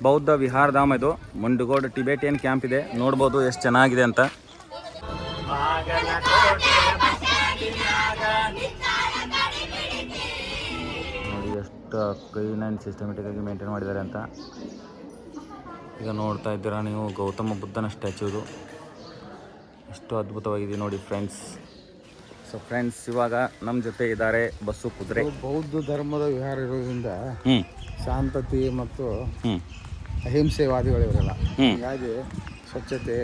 ಬೌದ್ಧ ವಿಹಾರ ಧಾಮ ಇದು. ಮುಂಡಗೋಡ್ ಟಿಬೇಟಿಯನ್ ಕ್ಯಾಂಪ್ ಇದೆ, ನೋಡ್ಬೋದು ಎಷ್ಟು ಚೆನ್ನಾಗಿದೆ ಅಂತ. ನೋಡಿ ಎಷ್ಟು ಕ್ಲೀನ್ ಆ್ಯಂಡ್ ಸಿಸ್ಟಮೆಟಿಕ್ ಆಗಿ ಮೇಂಟೈನ್ ಮಾಡಿದ್ದಾರೆ ಅಂತ. ಈಗ ನೋಡ್ತಾ ಇದ್ದೀರಾ ನೀವು, ಗೌತಮ ಬುದ್ಧನ ಸ್ಟ್ಯಾಚ್ಯೂ ಇದು. ಎಷ್ಟು ಅದ್ಭುತವಾಗಿದೆ ನೋಡಿ ಫ್ರೆಂಡ್ಸ್. ಸೊ ಫ್ರೆಂಡ್ಸ್, ಇವಾಗ ನಮ್ಮ ಜೊತೆ ಇದ್ದಾರೆ ಬಸ್ಸು ಕುದುರೆ. ಬೌದ್ಧ ಧರ್ಮದ ವಿಹಾರ ಇರೋದ್ರಿಂದ ಶಾಂತತೆ ಮತ್ತು ಅಹಿಂಸೆವಾದಿಗಳಿವರೆಲ್ಲ, ಹೀಗಾಗಿ ಸ್ವಚ್ಛತೆ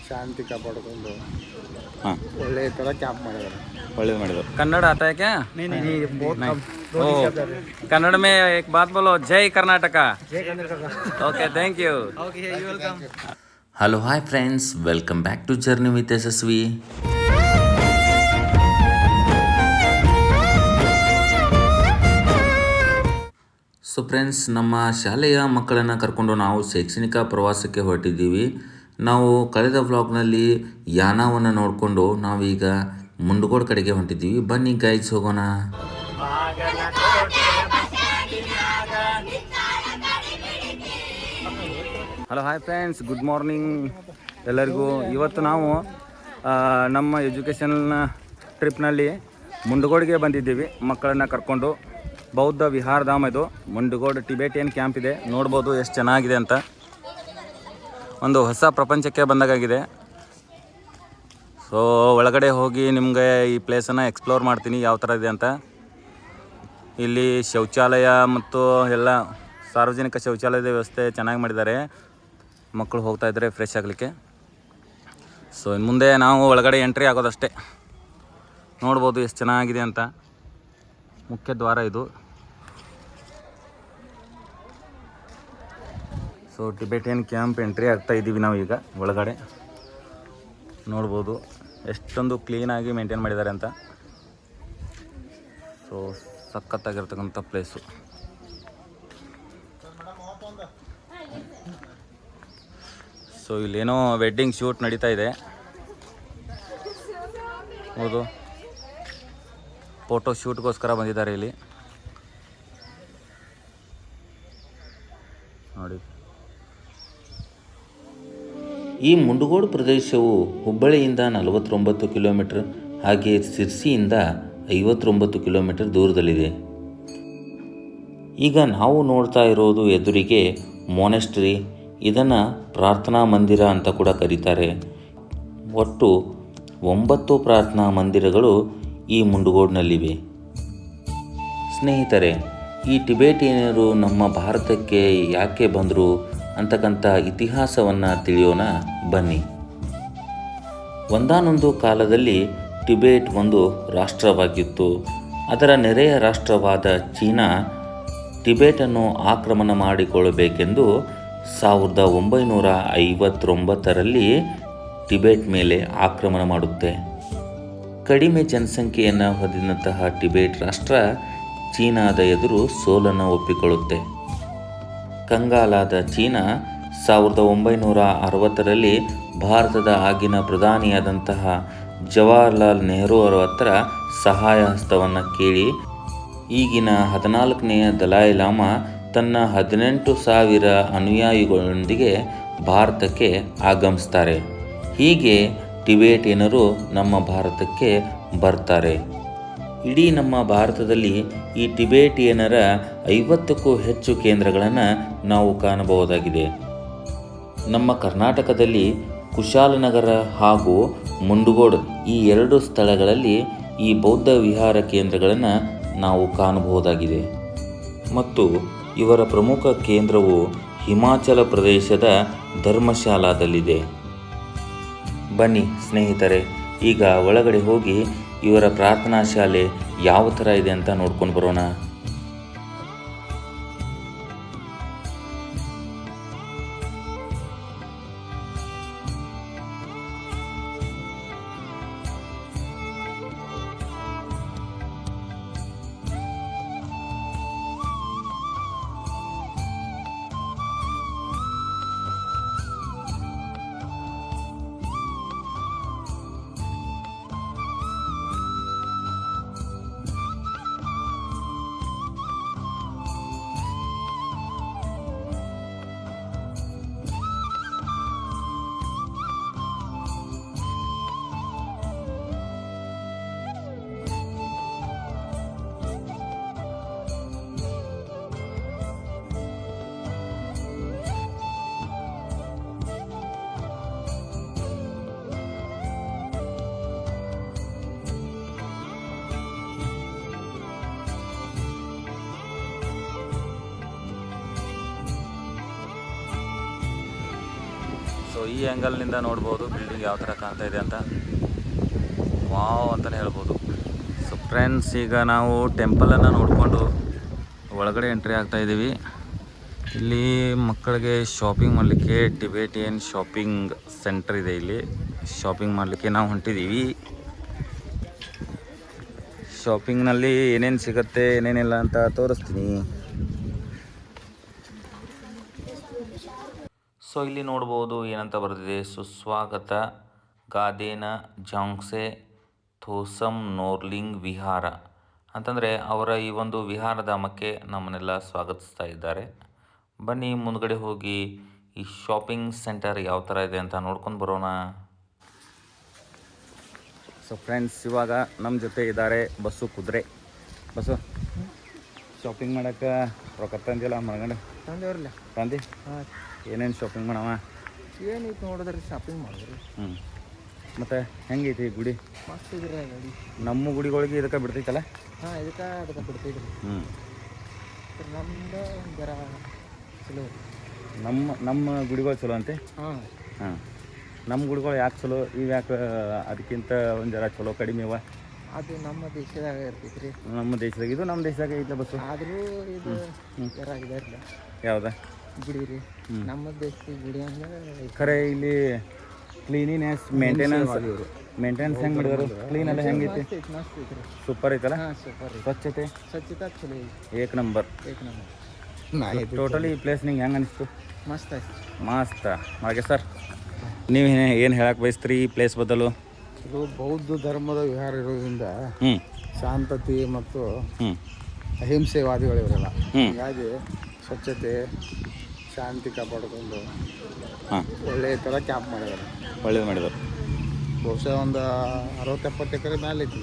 ಶಾಂತಿ ಕಾಪಾಡಿಕೊಂಡು ಒಳ್ಳೆಯ ಥರ ಕ್ಯಾಂಪ್ ಮಾಡಿದ್ದಾರೆ. ಒಳ್ಳೇದು ಮಾಡಿದ್ರು. ಕನ್ನಡ आता है क्या? कन्नड़ में एक बात बोलो, जय Karnataka. Okay, thank you. Hello hi friends, welcome back to journey with Yashasvi. So friends, ನಮ್ಮ ಶಾಲೆಯ ಮಕ್ಕಳನ್ನು ಕರ್ಕೊಂಡು ನಾವು ಶೈಕ್ಷಣಿಕ ಪ್ರವಾಸಕ್ಕೆ ಹೊರಟಿದ್ದೀವಿ. ನಾವು ಕಳೆದ ವ್ಲಾಗ್ನಲ್ಲಿ ಯಾನವನ್ನು ನೋಡಿಕೊಂಡು ನಾವೀಗ ಮುಂಡಗೋಡ್ ಕಡೆಗೆ ಹೊಂಟಿದ್ದೀವಿ. ಬನ್ನಿ ಗೈಸ್, ಹೋಗೋಣ. Hello hi friends, good morning ಎಲ್ಲರಿಗೂ. ಇವತ್ತು ನಾವು ನಮ್ಮ ಎಜುಕೇಷನ್ ಟ್ರಿಪ್ನಲ್ಲಿ ಮುಂಡಗೋಡ್ಗೆ ಬಂದಿದ್ದೀವಿ ಮಕ್ಕಳನ್ನು ಕರ್ಕೊಂಡು. ಬೌದ್ಧ ವಿಹಾರ ಧಾಮ ಇದು. ಮುಂಡಗೋಡ್ ಟಿಬೇಟಿಯನ್ ಕ್ಯಾಂಪ್ ಇದೆ, ನೋಡ್ಬೋದು ಎಷ್ಟು ಚೆನ್ನಾಗಿದೆ ಅಂತ. ಒಂದು ಹೊಸ ಪ್ರಪಂಚಕ್ಕೆ ಬಂದಾಗಿದೆ. ಸೊ ಒಳಗಡೆ ಹೋಗಿ ನಿಮಗೆ ಈ ಪ್ಲೇಸನ್ನು ಎಕ್ಸ್ಪ್ಲೋರ್ ಮಾಡ್ತೀನಿ ಯಾವ ಥರ ಇದೆ ಅಂತ. ಇಲ್ಲಿ ಶೌಚಾಲಯ ಮತ್ತು ಎಲ್ಲ ಸಾರ್ವಜನಿಕ ಶೌಚಾಲಯದ ವ್ಯವಸ್ಥೆ ಚೆನ್ನಾಗಿ ಮಾಡಿದ್ದಾರೆ. ಮಕ್ಕಳು ಹೋಗ್ತಾ ಇದ್ದಾರೆ ಫ್ರೆಶ್ ಆಗಲಿಕ್ಕೆ. ಸೊ ಇನ್ನು ಮುಂದೆ ನಾವು ಒಳಗಡೆ ಎಂಟ್ರಿ ಆಗೋದಷ್ಟೇ. ನೋಡ್ಬೋದು ಎಷ್ಟು ಚೆನ್ನಾಗಿದೆ ಅಂತ. ಮುಖ್ಯ ದ್ವಾರ ಇದು. ಸೊ ಟಿಬೇಟಿಯನ್ ಕ್ಯಾಂಪ್ ಎಂಟ್ರಿ ಆಗ್ತಾ ಇದ್ದೀವಿ ನಾವೀಗ ಒಳಗಡೆ. ನೋಡ್ಬೋದು ಎಷ್ಟೊಂದು ಕ್ಲೀನಾಗಿ ಮೇಂಟೈನ್ ಮಾಡಿದ್ದಾರೆ ಅಂತ. ಸೊ ಸಖತ್ತಾಗಿರ್ತಕ್ಕಂಥ ಪ್ಲೇಸು. ಸೊ ಇಲ್ಲೇನೋ ವೆಡ್ಡಿಂಗ್ ಶೂಟ್ ನಡೀತಾ ಇದೆ. ಹೌದು, ಫೋಟೋ ಶೂಟ್ಗೋಸ್ಕರ ಬಂದಿದ್ದಾರೆ ಇಲ್ಲಿ ನೋಡಿ. ಈ ಮುಂಡಗೋಡ್ ಪ್ರದೇಶವು ಹುಬ್ಬಳ್ಳಿಯಿಂದ 49 ಕಿಲೋಮೀಟರ್, ಹಾಗೆ ಸಿರ್ಸಿಯಿಂದ 59 ಕಿಲೋಮೀಟರ್ ದೂರದಲ್ಲಿದೆ. ಈಗ ನಾವು ನೋಡ್ತಾ ಇರೋದು ಎದುರಿಗೆ ಮೊನೆಸ್ಟ್ರಿ. ಇದನ್ನು ಪ್ರಾರ್ಥನಾ ಮಂದಿರ ಅಂತ ಕೂಡ ಕರೀತಾರೆ. ಒಟ್ಟು 9 ಪ್ರಾರ್ಥನಾ ಮಂದಿರಗಳು ಈ ಮುಂಡಗೋಡ್ನಲ್ಲಿವೆ. ಸ್ನೇಹಿತರೆ, ಈ ಟಿಬೇಟಿಯನರು ನಮ್ಮ ಭಾರತಕ್ಕೆ ಯಾಕೆ ಬಂದರು ಅಂತಕ್ಕಂಥ ಇತಿಹಾಸವನ್ನು ತಿಳಿಯೋಣ ಬನ್ನಿ. ಒಂದಾನೊಂದು ಕಾಲದಲ್ಲಿ ಟಿಬೇಟ್ ಒಂದು ರಾಷ್ಟ್ರವಾಗಿತ್ತು. ಅದರ ನೆರೆಯ ರಾಷ್ಟ್ರವಾದ ಚೀನಾ ಟಿಬೇಟನ್ನು ಆಕ್ರಮಣ ಮಾಡಿಕೊಳ್ಳಬೇಕೆಂದು 1959ರಲ್ಲಿ ಟಿಬೇಟ್ ಮೇಲೆ ಆಕ್ರಮಣ ಮಾಡುತ್ತೆ. ಕಡಿಮೆ ಜನಸಂಖ್ಯೆಯನ್ನು ಹೊಂದಿದಂತಹ ಟಿಬೇಟ್ ರಾಷ್ಟ್ರ ಚೀನಾದ ಎದುರು ಸೋಲನ್ನು ಒಪ್ಪಿಕೊಳ್ಳುತ್ತೆ. ಕಂಗಾಲಾದ ಚೀನಾ 1960ರಲ್ಲಿ ಭಾರತದ ಆಗಿನ ಪ್ರಧಾನಿಯಾದಂತಹ ಜವಾಹರ್ಲಾಲ್ ನೆಹರು ಅವರ ಹತ್ರ ಸಹಾಯ ಹಸ್ತವನ್ನು ಕೇಳಿ ಈಗಿನ 14ನೇ ದಲೈ ಲಾಮಾ ತನ್ನ 18,000 ಅನುಯಾಯಿಗಳೊಂದಿಗೆ ಭಾರತಕ್ಕೆ ಆಗಮಿಸ್ತಾರೆ. ಹೀಗೆ ಟಿಬೇಟಿಯನರು ನಮ್ಮ ಭಾರತಕ್ಕೆ ಬರ್ತಾರೆ. ಇಡೀ ನಮ್ಮ ಭಾರತದಲ್ಲಿ ಈ ಟಿಬೇಟಿಯನರ 50ಕ್ಕೂ ಹೆಚ್ಚು ಕೇಂದ್ರಗಳನ್ನು ನಾವು ಕಾಣಬಹುದಾಗಿದೆ. ನಮ್ಮ ಕರ್ನಾಟಕದಲ್ಲಿ ಕುಶಾಲನಗರ ಹಾಗೂ ಮುಂಡಗೋಡ್ ಈ 2 ಸ್ಥಳಗಳಲ್ಲಿ ಈ ಬೌದ್ಧ ವಿಹಾರ ಕೇಂದ್ರಗಳನ್ನು ನಾವು ಕಾಣಬಹುದಾಗಿದೆ. ಮತ್ತು ಇವರ ಪ್ರಮುಖ ಕೇಂದ್ರವು ಹಿಮಾಚಲ ಪ್ರದೇಶದ ಧರ್ಮಶಾಲಾದಲ್ಲಿದೆ. ಬನ್ನಿ ಸ್ನೇಹಿತರೆ, ಈಗ ಒಳಗಡೆ ಹೋಗಿ ಇವರ ಪ್ರಾರ್ಥನಾ ಶಾಲೆ ಯಾವ ಥರ ಇದೆ ಅಂತ ನೋಡ್ಕೊಂಡು ಬರೋಣ. ಈ ಆ್ಯಂಗಲ್ನಿಂದ ನೋಡ್ಬೋದು ಬಿಲ್ಡಿಂಗ್ ಯಾವ ಥರ ಕಾಣ್ತಾ ಇದೆ ಅಂತ. ವಾವ್ ಅಂತಲೇ ಹೇಳ್ಬೋದು. ಸೊ ಫ್ರೆಂಡ್ಸ್, ಈಗ ನಾವು ಟೆಂಪಲನ್ನು ನೋಡಿಕೊಂಡು ಒಳಗಡೆ ಎಂಟ್ರಿ ಆಗ್ತಾ ಇದ್ದೀವಿ. ಇಲ್ಲಿ ಮಕ್ಕಳಿಗೆ ಶಾಪಿಂಗ್ ಮಾಡಲಿಕ್ಕೆ ಟಿಬೇಟಿಯನ್ ಶಾಪಿಂಗ್ ಸೆಂಟರ್ ಇದೆ. ಇಲ್ಲಿ ಶಾಪಿಂಗ್ ಮಾಡಲಿಕ್ಕೆ ನಾವು ಹೊಂಟಿದ್ದೀವಿ. ಶಾಪಿಂಗ್ನಲ್ಲಿ ಏನೇನು ಸಿಗುತ್ತೆ ಏನೇನಿಲ್ಲ ಅಂತ ತೋರಿಸ್ತೀನಿ. ಸೊ ಇಲ್ಲಿ ನೋಡ್ಬೋದು ಏನಂತ ಬರೆದಿದೆ, ಸುಸ್ವಾಗತ ಗಾದೇನ ಜಾಂಗ್ಸೆ ಥೋಸಮ್ ನೋರ್ಲಿಂಗ್ ವಿಹಾರ ಅಂತಂದರೆ ಅವರ ಈ ಒಂದು ವಿಹಾರಧಾಮಕ್ಕೆ ನಮ್ಮನ್ನೆಲ್ಲ ಸ್ವಾಗತಿಸ್ತಾ ಇದ್ದಾರೆ. ಬನ್ನಿ ಮುಂದ್ಗಡೆ ಹೋಗಿ ಈ ಶಾಪಿಂಗ್ ಸೆಂಟರ್ ಯಾವ ಥರ ಇದೆ ಅಂತ ನೋಡ್ಕೊಂಡು ಬರೋಣ. ಸೊ ಫ್ರೆಂಡ್ಸ್, ಇವಾಗ ನಮ್ಮ ಜೊತೆ ಇದ್ದಾರೆ ಬಸ್ಸು ಕುದುರೆ. ಬಸ್ಸು, ಶಾಪಿಂಗ್ ಮಾಡೋಕ್ಕೆ ರೊಕ್ಕ ತಂದಿಲ್ಲ ಮಳಗಂಡು ತಂದೇವ್ರಲ್ಲ ತಂದು ಹಾಂ. ಏನೇನು ಶಾಪಿಂಗ್ ಮಾಡವ? ಏನೈತೆ ನೋಡಿದ್ರಿ, ಶಾಪಿಂಗ್ ಮಾಡಿದ್ರಿ. ಮತ್ತು ಹೆಂಗೈತಿ ಗುಡಿ? ಮಸ್ತ್ ಇದ್ರಿ ಗಾಡಿ. ನಮ್ಮ ಗುಡಿಗಳಿಗೆ ಇದಕ್ಕೆ ಬಿಡ್ತೈತಲ್ಲ? ಹಾಂ, ಅದಕ್ಕೆ ಬಿಡ್ತಿದ್ರಿ. ನಮ್ದು ಜರ ಚಲೋ. ನಮ್ಮ ಗುಡಿಗಳು ಚಲೋ ಅಂತೆ. ಹಾಂ ಹಾಂ, ನಮ್ಮ ಗುಡಿಗಳು ಯಾಕೆ ಚಲೋ, ಇವು ಯಾಕೆ ಅದಕ್ಕಿಂತ ಒಂದು ಜರ ಚಲೋ ಕಡಿಮೆ ಇವ? ಅದು ನಮ್ಮ ದೇಶದಾಗ ಇರ್ತೈತೆ ರೀ. ನಮ್ಮ ದೇಶದಾಗ, ಇದು ನಮ್ಮ ದೇಶದಾಗ ಐತಲ್ಲ ಬಸ್ಸು. ಆದರೂ ಇದು ಜರ ಇದಾರಿಲ್ಲ. ಯಾವ್ದು ಗುಡಿ ರೀ? ನಮ್ಮ ದೇಶದ ಗುಡಿ ಅಂದ್ರೆ ಖರೆ ಇಲ್ಲಿ ಕ್ಲೀನಿನೆಸ್ ಮೇಂಟೆನೆನ್ಸ್ ಹೆಂಗೆ ಮಾಡಿದ್ರು? ಕ್ಲೀನ್ ಎಲ್ಲ ಹೆಂಗೈತಿ? ಮಸ್ತ್ ಐತ್ರಿ. ಸೂಪರ್ ಐತಲ್ಲ? ಹಾಂ, ಸೂಪರ್. ಸ್ವಚ್ಛತೆ ಸ್ವಚ್ಛತೆ ಚಲೋ ಐತಿ. ಏಕ್ ನಂಬರ್. ಟೋಟಲಿ ಈ ಪ್ಲೇಸ್ ನಿಂಗೆ ಹೆಂಗೆ ಅನಿಸ್ತು? ಮಸ್ತ್ ಐತಿ. ಮಸ್ತ್. ಹಾಗೆ ಸರ್, ನೀವು ಏನು ಹೇಳಕ್ಕೆ ಬಯಸ್ತೀರಿ ಈ ಪ್ಲೇಸ್ ಬದಲು? ಇದು ಬೌದ್ಧ ಧರ್ಮದ ವಿಹಾರ ಇರೋದ್ರಿಂದ ಶಾಂತತೆ ಮತ್ತು ಅಹಿಂಸೆವಾದಿಗಳು ಇವರೆಲ್ಲ. ಹೀಗಾಗಿ ಸ್ವಚ್ಛತೆ ಶಾಂತಿ ಕಾಪಾಡಿಕೊಂಡು ಒಳ್ಳೆಯ ಥರ ಕ್ಯಾಂಪ್ ಮಾಡಿದ್ದಾರೆ. ಒಳ್ಳೇದು ಮಾಡಿದ್ರು. ಬಹುಶಃ ಒಂದು 60-70 ಎಕರೆ ಮೇಲೆ ಐತಿ.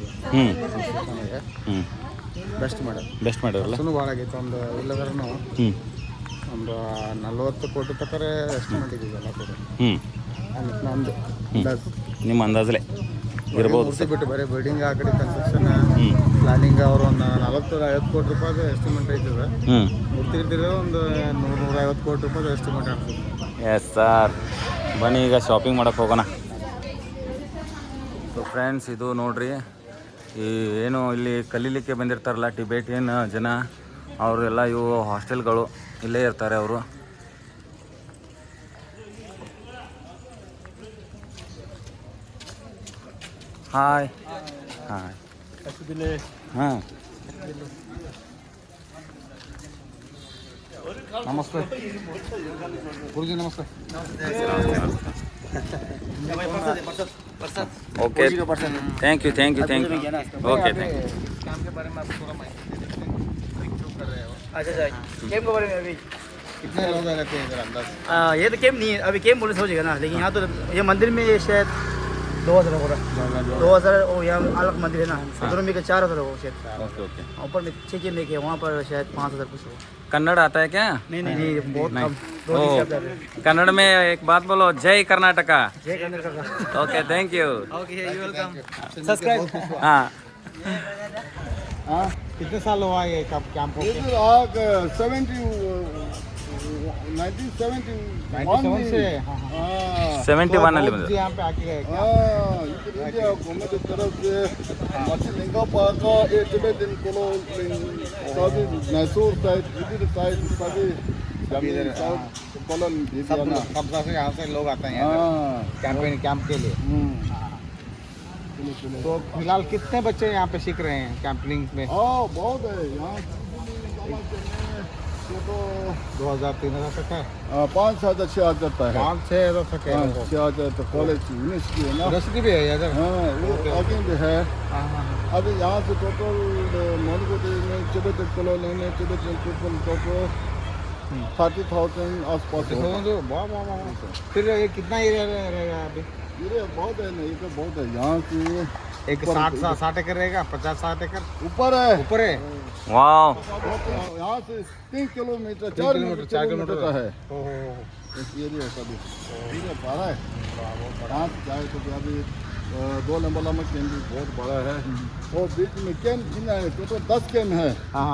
ನಮಗೆ ಬೆಸ್ಟ್ ಮಾಡಿದ್ರಲ್ಲ. ಸುಮ್ಮನೆ ಭಾಳ ಆಗೈತೆ. ಒಂದು ಇಲ್ಲದ್ರೂ ಒಂದು 40 ಕೋಟಿ ತಕ್ಕ ಎಸ್ಟಿಮೇಟ್ ಇದೆಯಲ್ಲ ಕೂಡ. ನಮ್ಮದು ನಿಮ್ಮ ಅಂದಾಜಲೆ ಇರ್ಬೋದು ಬಿಟ್ಟು ಬರೀ ಬಿಲ್ಡಿಂಗ್ ಆ ಕಡೆ ಕನ್ಸ್ಟ್ರಕ್ಷನ್ ಪ್ಲಾನಿಂಗ್ ಅವರು ಒಂದು 40-50 ಕೋಟಿ ರೂಪಾಯಿ ಎಸ್ಟಿಮೇಟ್ ಐತದೆ. ಮೂರ್ತಿರ್ತಿರೋ ಒಂದು 100-150 ಕೋಟಿ ರೂಪಾಯಿ ಎಸ್ಟಿಮೇಟ್ ಆಗ್ತದೆ. ಎಸ್ ಸರ್, ಬನ್ನಿ ಈಗ ಶಾಪಿಂಗ್ ಮಾಡೋಕ್ಕೆ ಹೋಗೋಣ. ಸೊ ಫ್ರೆಂಡ್ಸ್, ಇದು ನೋಡ್ರಿ, ಈ ಏನು ಇಲ್ಲಿ ಕಲೀಲಿಕ್ಕೆ ಬಂದಿರ್ತಾರಲ್ಲ ಟಿಬೇಟಿಯನ್ ಜನ, ಅವರೆಲ್ಲ ಇವು ಹಾಸ್ಟೆಲ್ಗಳು ಇಲ್ಲೇ ಇರ್ತಾರೆ ಅವರು. ಹಾಯ್ ಹಾಯ್ ಹಾಂ, ನಮಸ್ತೆ ಗುರುಜಿ, ನಮಸ್ತೆ. Okay, thank you okay, thank you. काम के बारे में आप थोड़ा कर रहे हो? अच्छा, गेम के बारे में अभी कितने लोग रहते हैं इधर अंदाज? ये तो गेम नहीं है, अभी गेम बोले हो जाएगा ना. लेकिन यहाँ तो ये मंदिर में शायद 2000 होगा. 2000 और यहाँ अलग मंदिर है ना, दोनों में 4000 होगा शायद. Okay okay. ऊपर में 6 में वहाँ पर शायद 5000 कुछ होगा. कन्नड़ आता है क्या? नहीं, बहुत कम. ओ, कन्नड़ में एक बात बोलो, जय कर्नाटका. जय Karnataka. Okay, thank you. Okay, you welcome. Subscribe. हाँ, कितने साल हुआ ये कैंप हो? 1971 से 71 ಅಲ್ಲಿ ಬಂದ. यहाँ पे आके गए क्या? इंडिया गवर्नमेंट की तरफ से मछलिंगा पार्क ये टिबेटन कॉलोनी सभी मैसूर साइड इधर साइड सभी जमीन कॉलोनी सब से यहाँ से लोग आते हैं कैंप के लिए. तो फिलहाल कितने बच्चे यहाँ पे सीख रहे हैं कैंपिंग में? बहुत है यहाँ तो 2000-3000 तक है. 5,000-6,000 तक है. 5-6 तक है. 6,000 तो कॉलेज यूनिवर्सिटी है ना. यूनिवर्सिटी भी है इधर? हाँ, वो आगे भी है. अभी यहाँ से टोटल मोनगोटी में टिबेटन कॉलोनी में टिबेटन पीपल टोटल 30,000 आसपास होगा. फिर ये कितना एरिया रहेगा अभी? ये बहुत है ना, ये तो बहुत है. यहाँ से एक 60 एकड़ रहेगा, 50-60 एकड़ ऊपर है. ऊपर है. वाओ, यहाँ से 3 किलोमीटर 4 किलोमीटर का है इस एरिया सभी. ठीक है, बड़ा है. यहाँ से जाए तो अभी 2 नंबर में कैंप भी बहुत बड़ा है. और बीच में कैंप टोटल 10 कैंप है. हाँ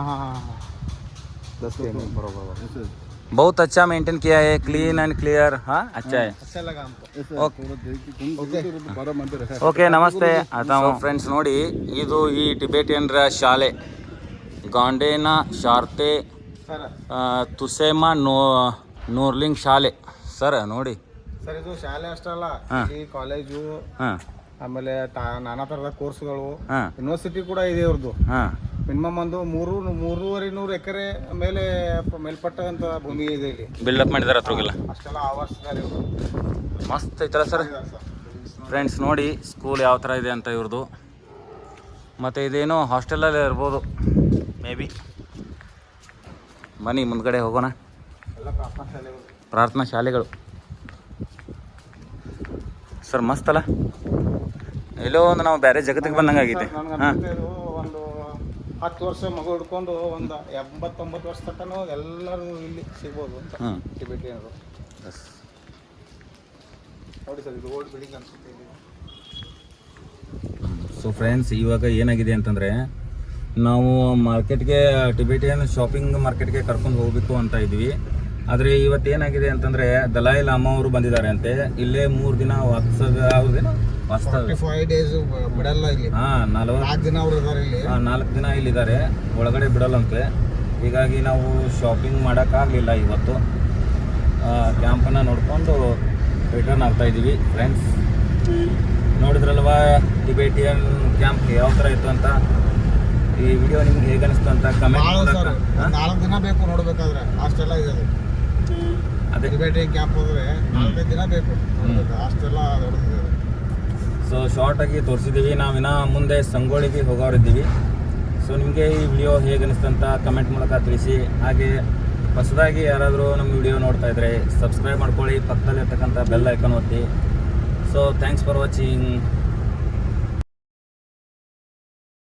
10 कैंप बराबर. बहुत अच्छा मेंटेन किया है, क्लीन एंड क्लियर. हाँ अच्छा है. अच्छा लगा हमको. थोड़ा देख के तुम बड़ा मंदिर है. ಓಕೆ ನಮಸ್ತೆ. ಅಥವಾ ಫ್ರೆಂಡ್ಸ್ ನೋಡಿ, ಇದು ಈ ಟಿಬೆಟಿಯನ್ರ ಶಾಲೆ ಗಾಂಡೇನ ಶಾರ್ತೆ ಸರ್ ತುಸೇಮಾ ನೋರ್ಲಿಂಗ್ ಶಾಲೆ ಸರ್. ನೋಡಿ ಸರ್ ಇದು ಶಾಲೆ ಅಷ್ಟಲ್ಲ, ಈ ಕಾಲೇಜು ಹಾಂ ಆಮೇಲೆ ನಾನಾ ಥರದ ಕೋರ್ಸ್ಗಳು, ಹಾಂ ಯೂನಿವರ್ಸಿಟಿ ಕೂಡ ಇದೆ ಇವ್ರದ್ದು. ಹಾಂ ಮಿನಿಮಮ್ ಒಂದು 3,500 ಎಕರೆ ಮೇಲೆ ಮೇಲ್ಪಟ್ಟಂತ ಭೂಮಿ ಇದೆ ಇಲ್ಲಿ. ಬಿಲ್ಡಪ್ ಮಾಡಿದಾರೆ ಹತ್ರಗೆಲ್ಲ. ಅಷ್ಟೆಲ್ಲ ಆವಾಸದಲ್ಲಿ ಇವರು. ಮಸ್ತ್ ಐತಲ್ಲ ಸರ್. ಫ್ರೆಂಡ್ಸ್ ನೋಡಿ ಸ್ಕೂಲ್ ಯಾವ ಥರ ಇದೆ ಅಂತ ಇವ್ರದ್ದು. ಮತ್ತು ಇದೇನೋ ಹಾಸ್ಟೆಲಲ್ಲೇ ಇರ್ಬೋದು ಮೇ ಬಿ. ಬನ್ನಿ ಮುಂದ್ಗಡೆ ಹೋಗೋಣ. ಎಲ್ಲ ಪ್ರಾರ್ಥನಾ ಶಾಲೆಗಳು. ಪ್ರಾರ್ಥನಾ ಶಾಲೆಗಳು ಸರ್ ಮಸ್ತ್ ಅಲ್ಲ. ಎಲ್ಲೋ ಒಂದು ನಾವು ಬೇರೆ ಜಗತ್ತಿಗೆ ಬಂದಂಗೆ ಆಗೈತೆ. ಹಾಂ ಇದು ಒಂದು 10 ವರ್ಷ ಮಗು ಹಿಡ್ಕೊಂಡು ಒಂದು 89 ವರ್ಷ ತನಕ ಎಲ್ಲರೂ ಇಲ್ಲಿ ಸಿಗ್ಬೋದು ಅಂತ ಹ್ಞೂ ಟಿಬೆಟಿಯನ್ರು. ನೋಡಿ ಸರ್ ಇದು ಓಲ್ಡ್ ಬಿಲ್ಡಿಂಗ್ ಅನ್ಸುತ್ತೆ ಇಲ್ಲಿ. ಸೊ ಫ್ರೆಂಡ್ಸ್ ಇವಾಗ ಏನಾಗಿದೆ ಅಂತಂದರೆ, ನಾವು ಮಾರ್ಕೆಟ್ಗೆ ಟಿಬೆಟಿಯನ್ ಶಾಪಿಂಗ್ ಮಾರ್ಕೆಟ್ಗೆ ಕರ್ಕೊಂಡು ಹೋಗಬೇಕು ಅಂತ ಇದ್ವಿ. ಆದರೆ ಇವತ್ತು ಏನಾಗಿದೆ ಅಂತಂದರೆ ದಲೈ ಲಾಮಾ ಅವರು ಬಂದಿದ್ದಾರೆ ಅಂತೆ. ಇಲ್ಲೇ 3 ದಿನ ವಾಸ್ತವ್ಯ ಅವ್ರದ್ದೇನೋ ವಾಸ್ತವ್ಯ 45 days ಬಿಡಲ್ಲ ಇಲ್ಲಿ. ಹಾಂ 4 ದಿನ ಅವ್ರು ಇದ್ದಾರೆ ಇಲ್ಲಿ. 4 ದಿನ ಇಲ್ಲಿದ್ದಾರೆ, ಒಳಗಡೆ ಬಿಡಲ್ಲಂತೆ. ಹೀಗಾಗಿ ನಾವು ಶಾಪಿಂಗ್ ಮಾಡೋಕ್ಕಾಗಲಿಲ್ಲ ಇವತ್ತು. ಕ್ಯಾಂಪನ್ನು ನೋಡಿಕೊಂಡು ರಿಟರ್ನ್ ಆಗ್ತಾಯಿದ್ದೀವಿ. ಫ್ರೆಂಡ್ಸ್ ನೋಡಿದ್ರಲ್ವಾ ಟಿಬೆಟಿಯನ್ ಕ್ಯಾಂಪ್ ಯಾವ ಥರ ಇತ್ತು ಅಂತ. ಈ ವಿಡಿಯೋ ನಿಮ್ಗೆ ಹೇಗೆ ಅನಿಸ್ತು ಅಂತ ಕಮೆಂಟ್ 4 ದಿನ ಬೇಕು ನೋಡ್ಬೇಕಾದ್ರೆ. ಅಷ್ಟೆಲ್ಲ ಇದೆ ಅದು. ಅದೇ ಟಿಬೆಟಿಯನ್ ಕ್ಯಾಂಪ್ ಹೋದ್ರೆ 4 ದಿನ ಬೇಕು ನೋಡ್ಬೇಕು. ಅಷ್ಟೆಲ್ಲ ದೊಡ್ಡದಿದೆ. ಸೊ ಶಾರ್ಟಾಗಿ ತೋರಿಸಿದ್ದೀವಿ. ನಾವಿನ್ನ ಮುಂದೆ ಸಂಗೊಳ್ಳಿಗೆ ಹೋಗೋರಿದ್ದೀವಿ. ಸೊ ನಿಮಗೆ ಈ ವಿಡಿಯೋ ಹೇಗೆ ಅನಿಸ್ತು ಅಂತ ಕಮೆಂಟ್ ಮೂಲಕ ತಿಳಿಸಿ. ಹಾಗೆ ಹೊಸದಾಗಿ ಯಾರಾದರೂ ನಮ್ಮ ವಿಡಿಯೋ ನೋಡ್ತಾ ಇದ್ದರೆ ಸಬ್ಸ್ಕ್ರೈಬ್ ಮಾಡ್ಕೊಳ್ಳಿ, ಪಕ್ಕದಲ್ಲಿರ್ತಕ್ಕಂಥ ಬೆಲ್ ಐಕಾನ್ ಒತ್ತಿ. So thanks for watching.